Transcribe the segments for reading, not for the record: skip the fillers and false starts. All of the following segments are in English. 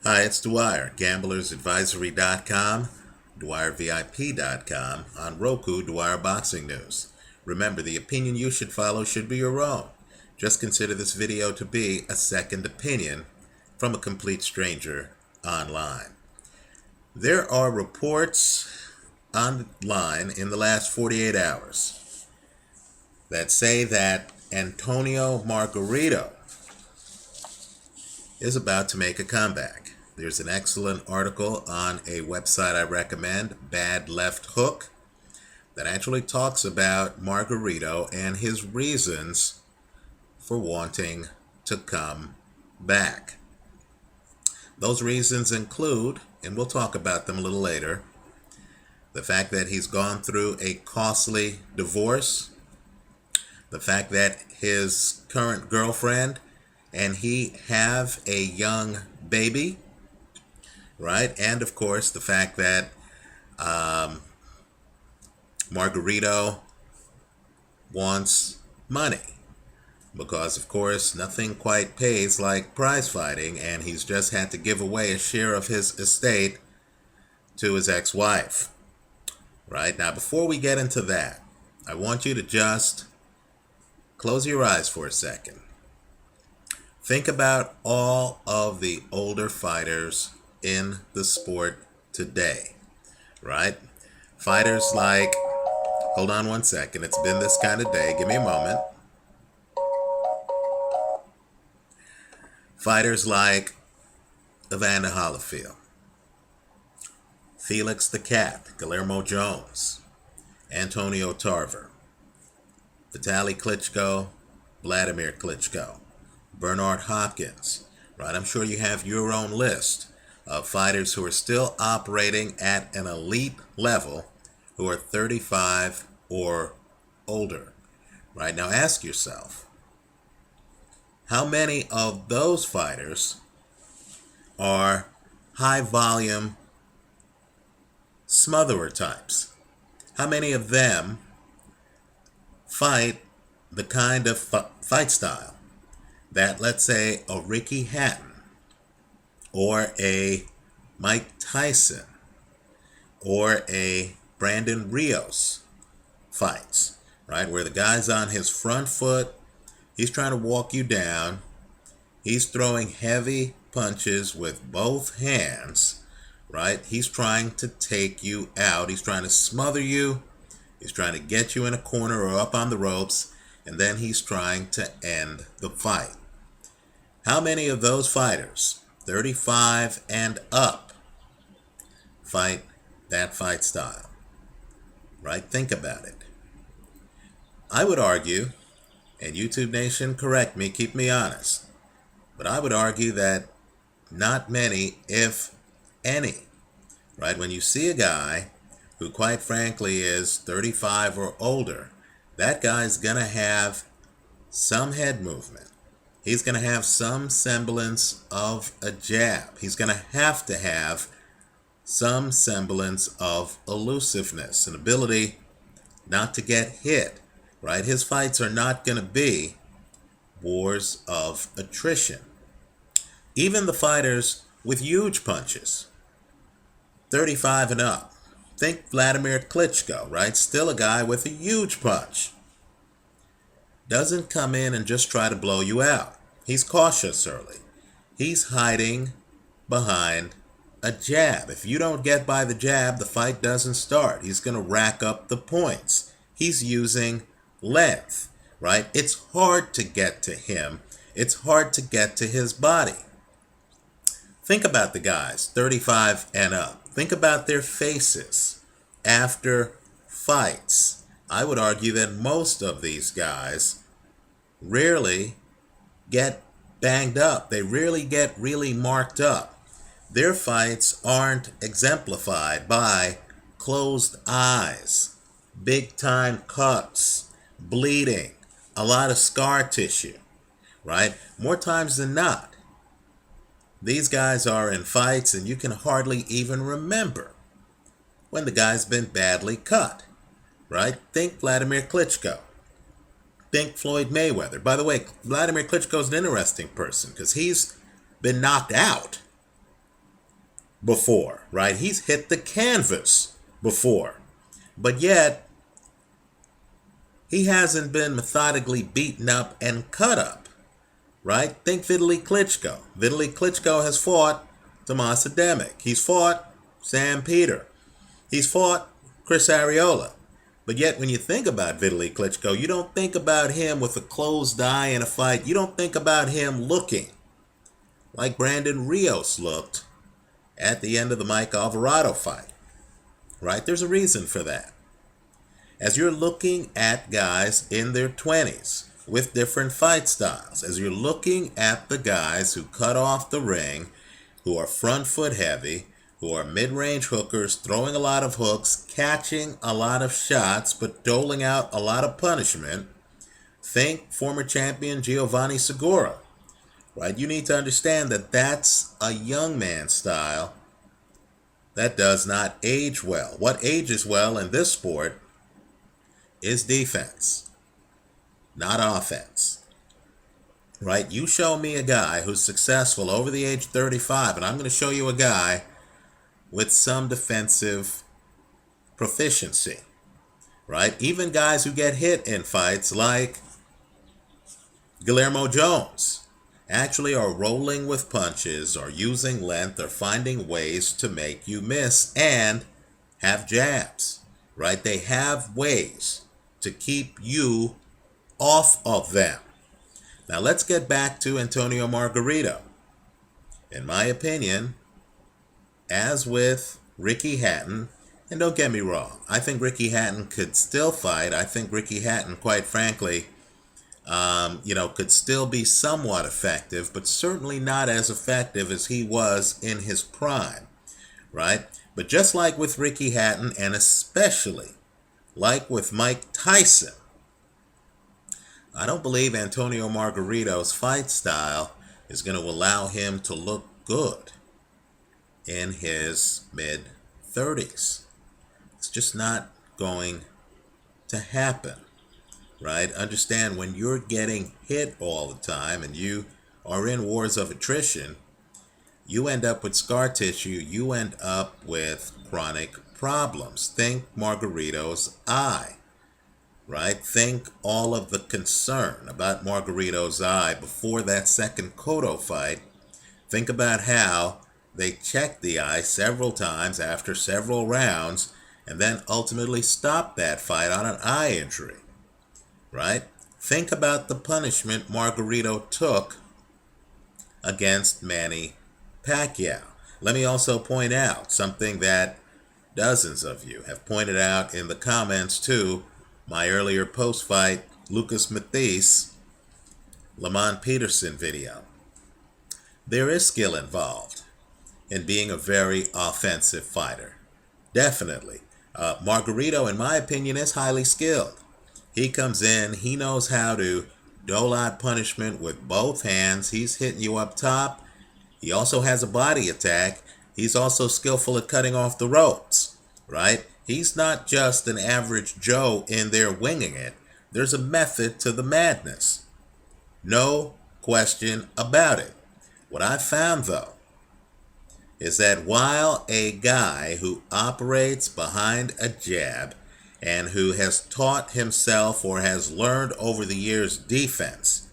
Hi, it's Dwyer, gamblersadvisory.com, DwyerVIP.com, on Roku, Dwyer Boxing News. Remember, the opinion you should follow should be your own. Just consider this video to be a second opinion from a complete stranger online. There are reports online in the last 48 hours that say that Antonio Margarito is about to make a comeback. There's an excellent article on a website I recommend, Bad Left Hook, that actually talks about Margarito and his reasons for wanting to come back. Those reasons include, and we'll talk about them a little later, the fact that he's gone through a costly divorce, the fact that his current girlfriend and he have a young baby, right? And of course, the fact that Margarito wants money because, of course, nothing quite pays like prize fighting, and he's just had to give away a share of his estate to his ex-wife, right? Now, before we get into that, I want you to just close your eyes for a second. Think about all of the older fighters in the sport today, right? Fighters like, hold on one second, it's been this kind of day, give me a moment. Fighters like Evander Holyfield, Felix the Cat, Guillermo Jones, Antonio Tarver, Vitaly Klitschko, Vladimir Klitschko, Bernard Hopkins, right? I'm sure you have your own list of fighters who are still operating at an elite level who are 35 or older, right? Now ask yourself, how many of those fighters are high volume smotherer types? How many of them fight the kind of fight style that, let's say, a Ricky Hatton or a Mike Tyson or a Brandon Rios fights, right? Where the guy's on his front foot, he's trying to walk you down, he's throwing heavy punches with both hands, right? He's trying to take you out, he's trying to smother you, he's trying to get you in a corner or up on the ropes, and then he's trying to end the fight. How many of those fighters, 35 and up, fight that fight style? Right? Think about it. I would argue, and YouTube Nation, correct me, keep me honest, but I would argue that not many, if any, right? When you see a guy who, quite frankly, is 35 or older, that guy's going to have some head movement. He's going to have some semblance of a jab. He's going to have some semblance of elusiveness, an ability not to get hit, right? His fights are not going to be wars of attrition. Even the fighters with huge punches, 35 and up. Think Vladimir Klitschko, right? Still a guy with a huge punch. Doesn't come in and just try to blow you out. He's cautious early. He's hiding behind a jab. If you don't get by the jab, the fight doesn't start. He's going to rack up the points. He's using length, right? It's hard to get to him. It's hard to get to his body. Think about the guys, 35 and up. Think about their faces after fights. I would argue that most of these guys rarely get banged up. They rarely get really marked up. Their fights aren't exemplified by closed eyes, big time cuts, bleeding, a lot of scar tissue, right? More times than not, these guys are in fights and you can hardly even remember when the guy's been badly cut, right? Think Vladimir Klitschko. Think Floyd Mayweather. By the way, Vladimir Klitschko's an interesting person because he's been knocked out before, right? He's hit the canvas before. But yet, he hasn't been methodically beaten up and cut up, right? Think Vitaly Klitschko. Vitaly Klitschko has fought Tomas Ademic. He's fought Sam Peter. He's fought Chris Arreola. But yet, when you think about Vitaly Klitschko, you don't think about him with a closed eye in a fight. You don't think about him looking like Brandon Rios looked at the end of the Mike Alvarado fight, right? There's a reason for that. As you're looking at guys in their 20s with different fight styles, as you're looking at the guys who cut off the ring, who are front foot heavy, who are mid-range hookers, throwing a lot of hooks, catching a lot of shots, but doling out a lot of punishment, think former champion Giovanni Segura, right? You need to understand that that's a young man's style that does not age well. What ages well in this sport is defense, not offense, right? You show me a guy who's successful over the age 35, and I'm going to show you a guy with some defensive proficiency, right? Even guys who get hit in fights like Guillermo Jones actually are rolling with punches or using length or finding ways to make you miss and have jabs, right? They have ways to keep you off of them. Now let's get back to Antonio Margarito. In my opinion, as with Ricky Hatton, and don't get me wrong, I think Ricky Hatton could still fight. I think Ricky Hatton, quite frankly, could still be somewhat effective, but certainly not as effective as he was in his prime, right? But just like with Ricky Hatton, and especially like with Mike Tyson, I don't believe Antonio Margarito's fight style is going to allow him to look good in his mid-30s. It's just not going to happen, right? Understand, when you're getting hit all the time and you are in wars of attrition, you end up with scar tissue, you end up with chronic problems. Think Margarito's eye, right? Think all of the concern about Margarito's eye before that second Cotto fight. Think about how they checked the eye several times after several rounds and then ultimately stopped that fight on an eye injury, right? Think about the punishment Margarito took against Manny Pacquiao. Let me also point out something that dozens of you have pointed out in the comments to my earlier post-fight Lucas Mathis Lamont Peterson video. There is skill involved in being a very offensive fighter. Definitely. Margarito, in my opinion, is highly skilled. He comes in, he knows how to dole out punishment with both hands. He's hitting you up top. He also has a body attack. He's also skillful at cutting off the ropes, right? He's not just an average Joe in there winging it. There's a method to the madness. No question about it. What I found, though, is that while a guy who operates behind a jab and who has taught himself or has learned over the years defense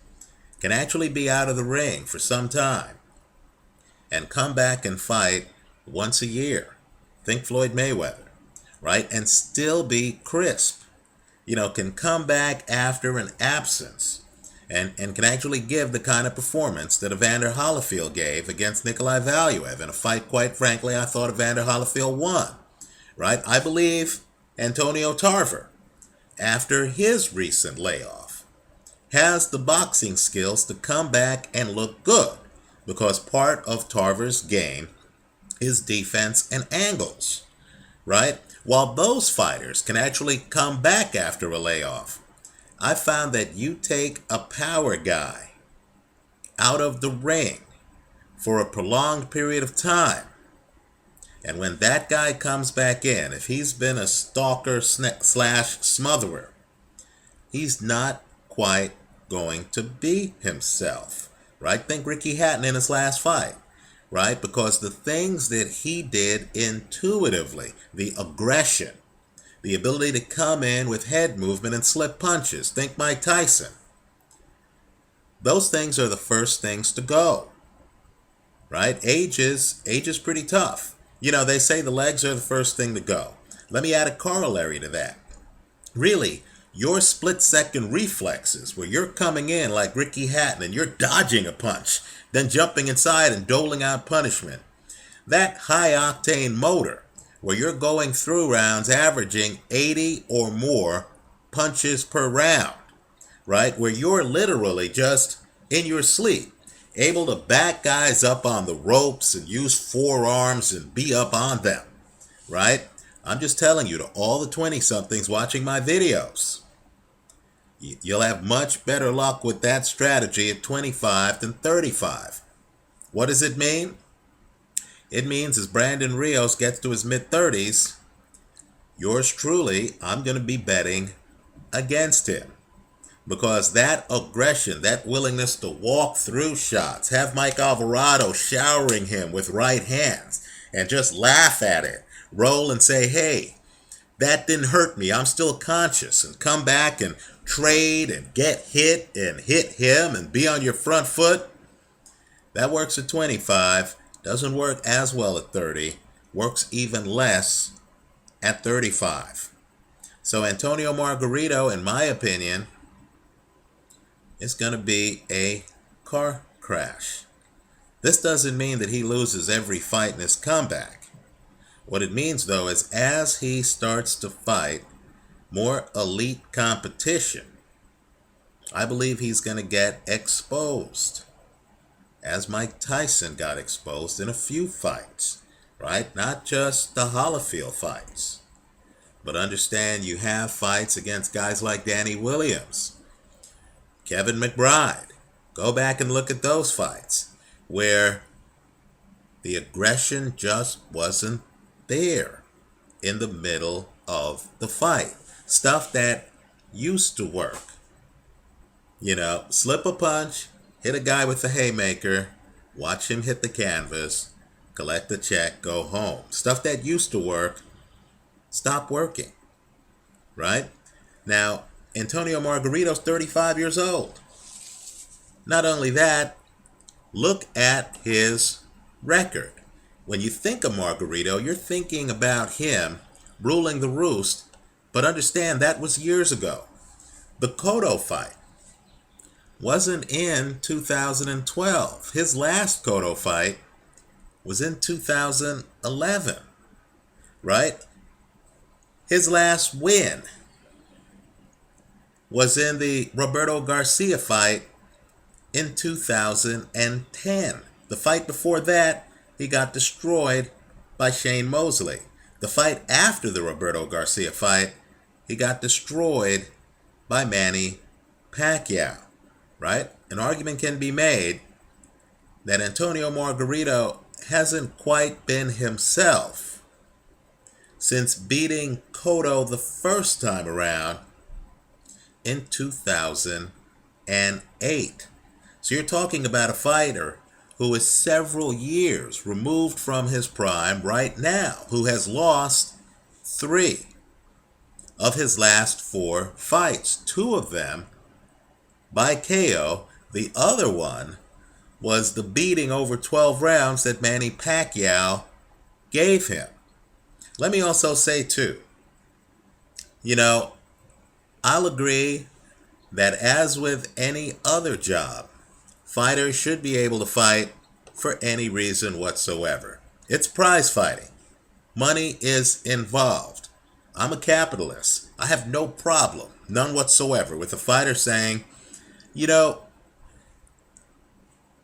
can actually be out of the ring for some time and come back and fight once a year, think Floyd Mayweather, right, and still be crisp, can come back after an absence and can actually give the kind of performance that Evander Holyfield gave against Nikolai Valuev in a fight, quite frankly, I thought Evander Holyfield won, right? I believe Antonio Tarver, after his recent layoff, has the boxing skills to come back and look good, because part of Tarver's game is defense and angles, right? While those fighters can actually come back after a layoff, I found that you take a power guy out of the ring for a prolonged period of time, and when that guy comes back in, if he's been a stalker slash smotherer, he's not quite going to be himself, right? Think Ricky Hatton in his last fight, right? Because the things that he did intuitively, the aggression, the ability to come in with head movement and slip punches, think Mike Tyson, those things are the first things to go, right? Age is pretty tough. You know, they say the legs are the first thing to go. Let me add a corollary to that. Really, your split-second reflexes, where you're coming in like Ricky Hatton and you're dodging a punch, then jumping inside and doling out punishment. That high-octane motor, where you're going through rounds averaging 80 or more punches per round, right? Where you're literally just in your sleep, able to back guys up on the ropes and use forearms and be up on them, right? I'm just telling you, to all the 20-somethings watching my videos, you'll have much better luck with that strategy at 25 than 35. What does it mean? It means as Brandon Rios gets to his mid-30s, yours truly, I'm going to be betting against him. Because that aggression, that willingness to walk through shots, have Mike Alvarado showering him with right hands and just laugh at it, roll and say, hey, that didn't hurt me, I'm still conscious, and come back and trade and get hit and hit him and be on your front foot. That works at 25, doesn't work as well at 30, works even less at 35. So Antonio Margarito, in my opinion, is going to be a car crash. This doesn't mean that he loses every fight in his comeback. What it means, though, is as he starts to fight more elite competition, I believe he's going to get exposed, as Mike Tyson got exposed in a few fights, right? Not just the Holyfield fights, but understand you have fights against guys like Danny Williams, Kevin McBride. Go back and look at those fights where the aggression just wasn't there in the middle of the fight. Stuff that used to work. You know, slip a punch, hit a guy with the haymaker, watch him hit the canvas, collect the check, go home. Stuff that used to work, stop working, right? Now, Antonio Margarito's 35 years old. Not only that, look at his record. When you think of Margarito, you're thinking about him ruling the roost, but understand that was years ago. The Cotto fight wasn't in 2012. His last Cotto fight was in 2011, right? His last win was in the Roberto Garcia fight in 2010. The fight before that, he got destroyed by Shane Mosley. The fight after the Roberto Garcia fight, he got destroyed by Manny Pacquiao, right? An argument can be made that Antonio Margarito hasn't quite been himself since beating Cotto the first time around in 2008. So you're talking about a fighter who is several years removed from his prime right now, who has lost 3 of his last 4 fights, 2 of them by KO. The other one was the beating over 12 rounds that Manny Pacquiao gave him. Let me also say, too, you know, I'll agree that as with any other job, fighters should be able to fight for any reason whatsoever. It's prize fighting. Money is involved. I'm a capitalist. I have no problem, none whatsoever, with a fighter saying, you know,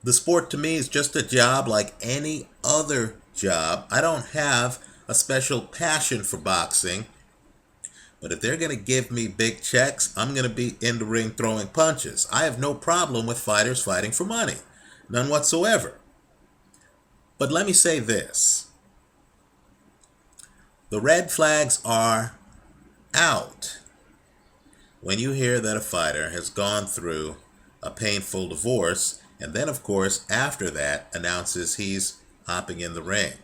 the sport to me is just a job like any other job. I don't have a special passion for boxing. But if they're going to give me big checks, I'm going to be in the ring throwing punches. I have no problem with fighters fighting for money. None whatsoever. But let me say this. The red flags are out when you hear that a fighter has gone through a painful divorce and then, of course, after that announces he's hopping in the ring,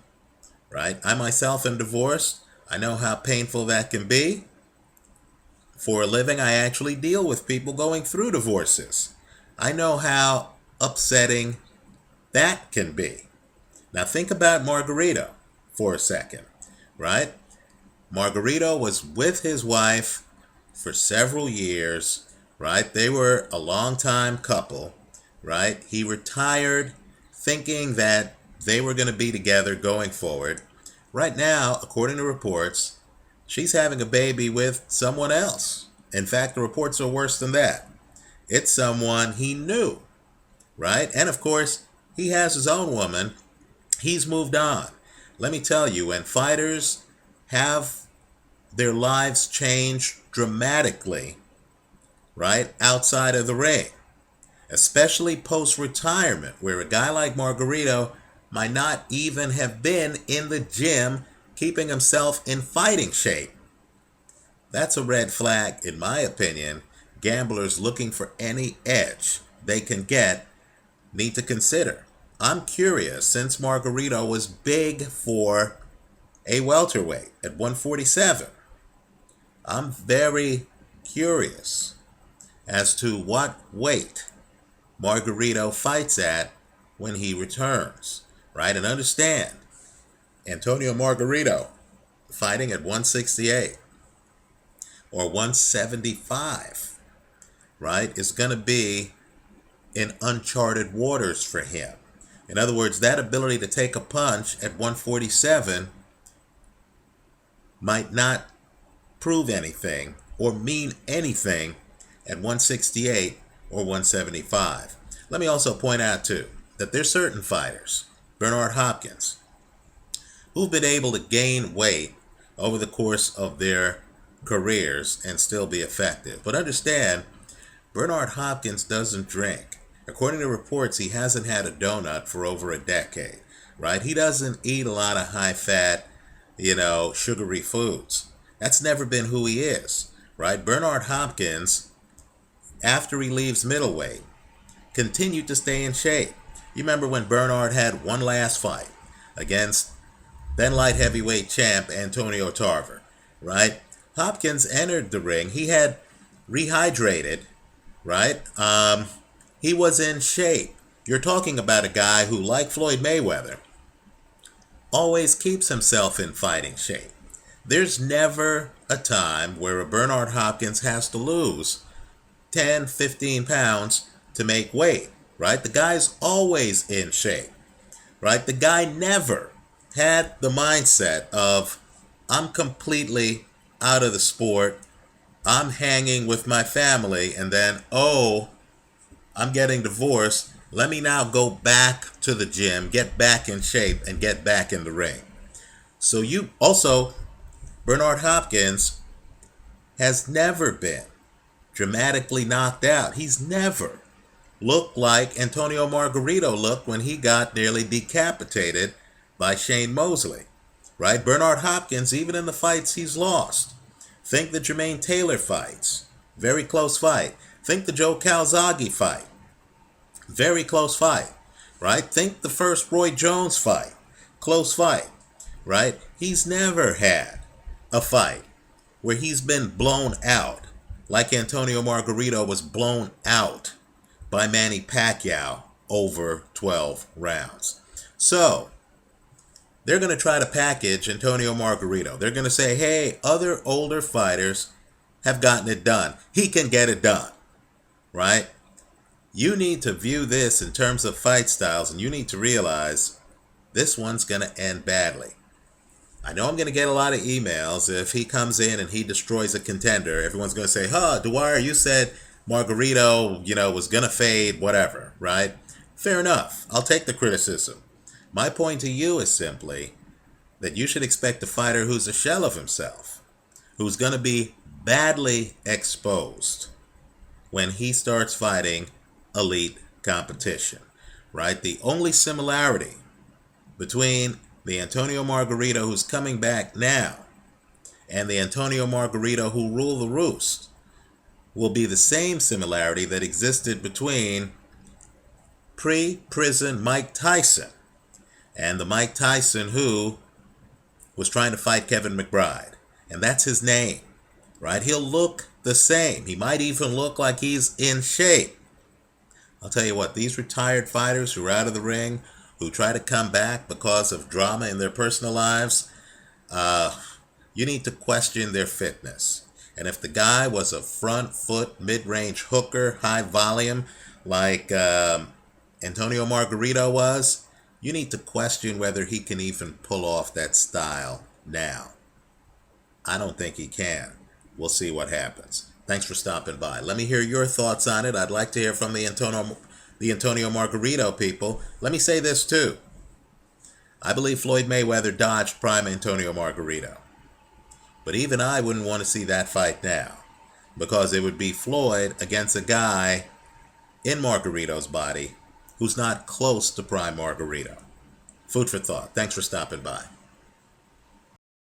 right? I myself am divorced. I know how painful that can be. For a living, I actually deal with people going through divorces. I know how upsetting that can be. Now think about Margarito for a second, right? Margarito was with his wife for several years, right? They were a long-time couple, right? He retired thinking that they were going to be together going forward. Right now, according to reports, she's having a baby with someone else. In fact, the reports are worse than that. It's someone he knew, right? And of course, he has his own woman. He's moved on. Let me tell you, when fighters have their lives change dramatically, right, outside of the ring, especially post-retirement, where a guy like Margarito might not even have been in the gym keeping himself in fighting shape. That's a red flag, in my opinion. Gamblers looking for any edge they can get need to consider. I'm curious, since Margarito was big for a welterweight at 147, I'm very curious as to what weight Margarito fights at when he returns, right? And understand, Antonio Margarito fighting at 168 or 175, right, is going to be in uncharted waters for him. In other words, that ability to take a punch at 147 might not prove anything or mean anything at 168 or 175. Let me also point out, too, that there's certain fighters, Bernard Hopkins, who've been able to gain weight over the course of their careers and still be effective. But understand, Bernard Hopkins doesn't drink. According to reports, he hasn't had a donut for over a decade, right? He doesn't eat a lot of high-fat, sugary foods. That's never been who he is, right? Bernard Hopkins, after he leaves middleweight, continued to stay in shape. You remember when Bernard had one last fight against then light heavyweight champ Antonio Tarver, right? Hopkins entered the ring. He had rehydrated, right? He was in shape. You're talking about a guy who, like Floyd Mayweather, always keeps himself in fighting shape. There's never a time where a Bernard Hopkins has to lose 10, 15 pounds to make weight, right? The guy's always in shape, right? The guy never had the mindset of, I'm completely out of the sport, I'm hanging with my family, and then, I'm getting divorced, let me now go back to the gym, get back in shape, and get back in the ring. So Bernard Hopkins has never been dramatically knocked out. He's never looked like Antonio Margarito looked when he got nearly decapitated by Shane Mosley, right? Bernard Hopkins, even in the fights he's lost. Think the Jermaine Taylor fights, very close fight. Think the Joe Calzaghe fight, very close fight, right? Think the first Roy Jones fight, close fight, right? He's never had a fight where he's been blown out like Antonio Margarito was blown out by Manny Pacquiao over 12 rounds. So they're going to try to package Antonio Margarito. They're going to say, hey, other older fighters have gotten it done. He can get it done, right? You need to view this in terms of fight styles, and you need to realize this one's going to end badly. I know I'm going to get a lot of emails if he comes in and he destroys a contender. Everyone's going to say, Dwyer, you said Margarito, was going to fade, whatever, right? Fair enough. I'll take the criticism. My point to you is simply that you should expect a fighter who's a shell of himself, who's going to be badly exposed when he starts fighting elite competition, right? The only similarity between the Antonio Margarito who's coming back now and the Antonio Margarito who ruled the roost will be the same similarity that existed between pre-prison Mike Tyson and the Mike Tyson who was trying to fight Kevin McBride. And that's his name, right? He'll look the same. He might even look like he's in shape. I'll tell you what, these retired fighters who are out of the ring, who try to come back because of drama in their personal lives, you need to question their fitness. And if the guy was a front foot, mid-range hooker, high volume, like Antonio Margarito was, you need to question whether he can even pull off that style now. I don't think he can. We'll see what happens. Thanks for stopping by. Let me hear your thoughts on it. I'd like to hear from the Antonio Margarito people. Let me say this too. I believe Floyd Mayweather dodged prime Antonio Margarito. But even I wouldn't want to see that fight now, because it would be Floyd against a guy in Margarito's body who's not close to prime Margarito. Food for thought. Thanks for stopping by.